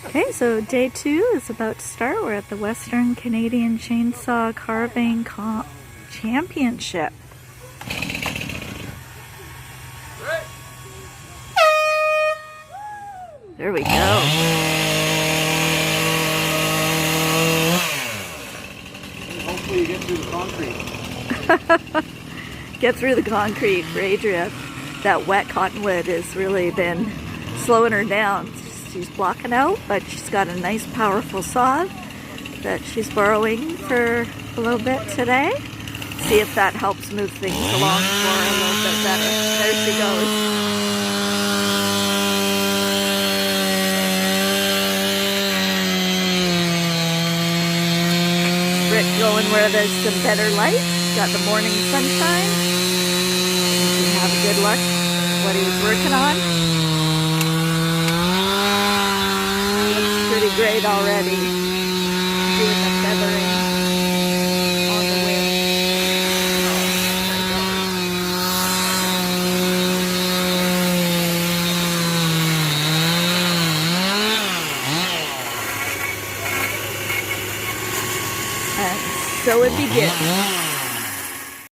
Okay, so day 2 is about to start. We're at the Western Canadian Chainsaw Carving Championship. There we go. Hopefully you get through the concrete. Get through the concrete for Adria. That wet cottonwood has really been slowing her down. She's blocking out, but she's got a nice powerful saw that she's borrowing for a little bit today. See if that helps move things along for her a little bit better. There she goes. Brick going where there's some better light. Got the morning sunshine. You can have a good look at what he was working on. Pretty great already, doing the feathering on the wing. And so it begins.